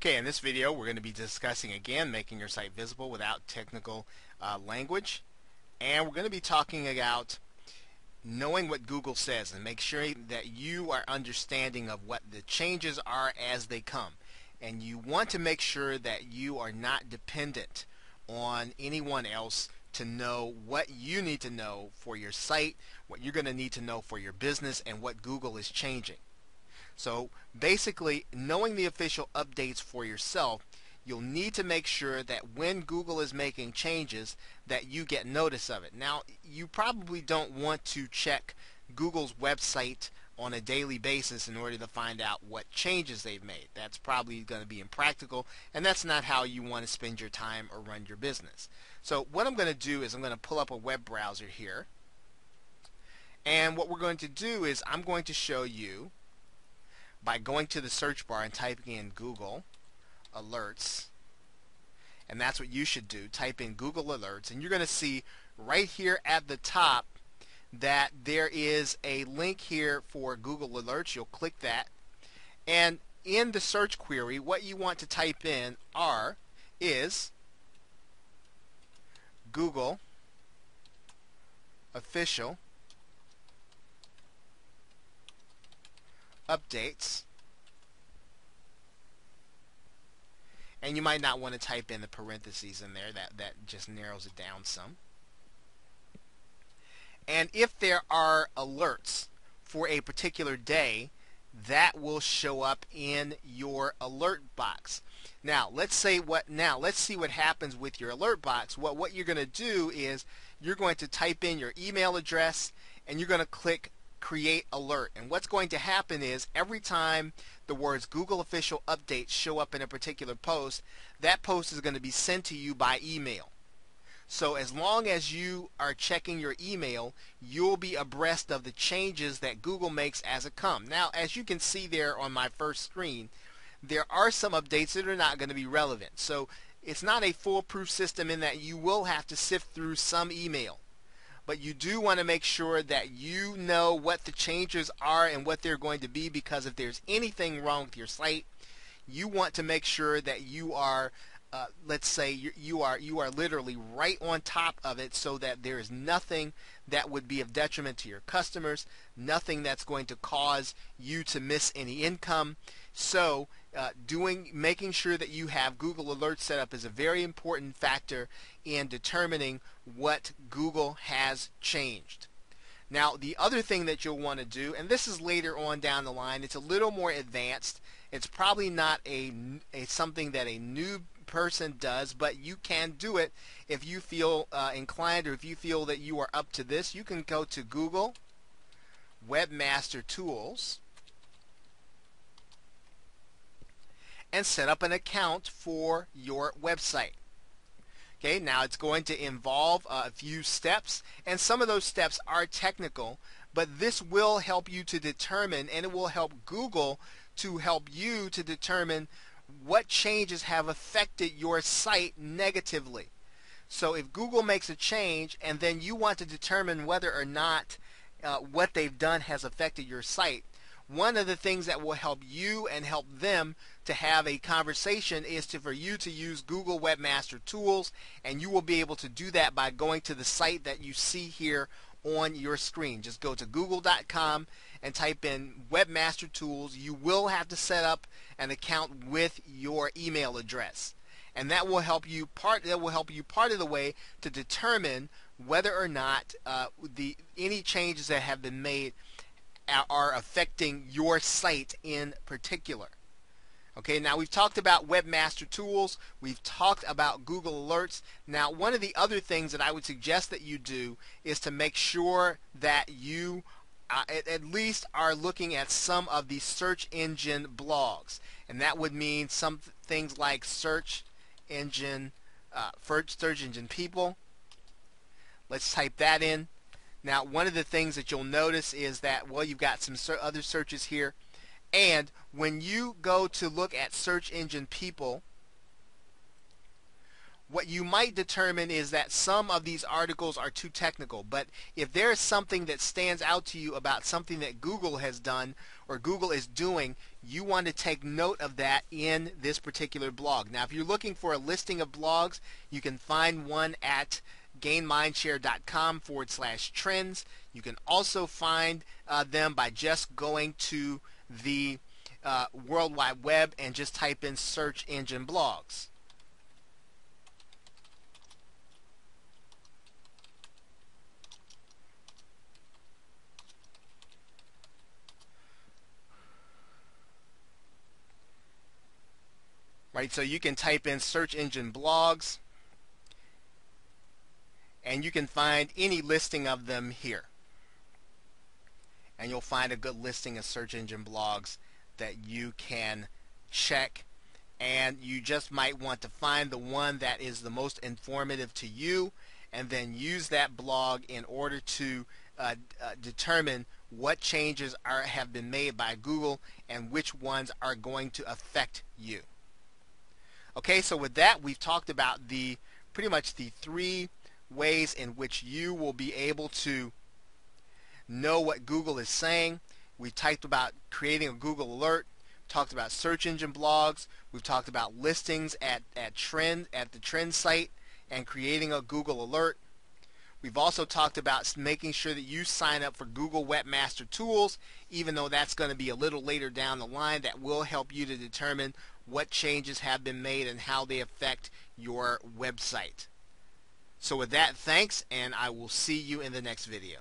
Okay, in this video we're going to be discussing again making your site visible without technical language, and we're going to be talking about knowing what Google says and make sure that you are understanding of what the changes are as they come. And you want to make sure that you are not dependent on anyone else to know what you need to know for your site, what you're going to need to know for your business, and what Google is changing. So basically, knowing the official updates for yourself, you'll need to make sure that when Google is making changes that you get notice of it. Now, you probably don't want to check Google's website on a daily basis in order to find out what changes they've made. That's probably going to be impractical, and that's not how you want to spend your time or run your business. So what I'm going to do is I'm going to pull up a web browser here, and what we're going to do is I'm going to show you by going to the search bar and typing in Google Alerts, and that's what you should do. Type in Google Alerts, and you're going to see right here at the top that there is a link here for Google Alerts. You'll click that, and in the search query what you want to type in is Google Official Updates, and you might not want to type in the parentheses in there. That just narrows it down some. And if there are alerts for a particular day, that will show up in your alert box. Now let's see what happens with your alert box. What you're going to do is you're going to type in your email address and you're going to click Create Alert, and what's going to happen is every time the words Google Official Updates show up in a particular post, that post is going to be sent to you by email. So as long as you are checking your email, you'll be abreast of the changes that Google makes as it comes. Now, as you can see there on my first screen, there are some updates that are not going to be relevant. So it's not a foolproof system in that you will have to sift through some email. But you do want to make sure that you know what the changes are and what they're going to be, because if there's anything wrong with your site, you want to make sure that you are, let's say you are literally right on top of it, so that there is nothing that would be of detriment to your customers, nothing that's going to cause you to miss any income. So making sure that you have Google Alerts set up is a very important factor in determining what Google has changed. Now, the other thing that you'll want to do, and this is later on down the line, it's a little more advanced. It's probably not something that a new person does, but you can do it if you feel inclined, or if you feel that you are up to this. You can go to Google Webmaster Tools and set up an account for your website. Okay, now it's going to involve a few steps, and some of those steps are technical, but this will help you to determine, and it will help Google to help you to determine what changes have affected your site negatively. So if Google makes a change and then you want to determine whether or not what they've done has affected your site, one of the things that will help you and help them to have a conversation is for you to use Google Webmaster Tools, and you will be able to do that by going to the site that you see here on your screen. Just go to google.com and type in Webmaster Tools. You will have to set up an account with your email address, and that will help you part of the way to determine whether or not any changes that have been made are affecting your site in particular. Okay, now we've talked about Webmaster Tools, we've talked about Google Alerts. Now, one of the other things that I would suggest that you do is to make sure that you at least are looking at some of the search engine blogs, and that would mean some things like search engine people. Let's type that in. Now, one of the things that you'll notice is that, well, you've got some other searches here, and when you go to look at search engine people, what you might determine is that some of these articles are too technical. But if there is something that stands out to you about something that Google has done or Google is doing, you want to take note of that in this particular blog. Now, if you're looking for a listing of blogs, you can find one at gainmindshare.com/trends. You can also find them by just going to the World Wide Web and just type in search engine blogs. Right, so you can type in search engine blogs and you can find any listing of them here. And you'll find a good listing of search engine blogs that you can check, and you just might want to find the one that is the most informative to you and then use that blog in order to determine what changes have been made by Google and which ones are going to affect you. Okay, so with that, we've talked about pretty much the 3 ways in which you will be able to know what Google is saying. We've talked about creating a Google alert, talked about search engine blogs, we've talked about listings at the trend site and creating a Google alert. We've also talked about making sure that you sign up for Google Webmaster Tools, even though that's going to be a little later down the line. That will help you to determine what changes have been made and how they affect your website. So with that, thanks, and I will see you in the next video.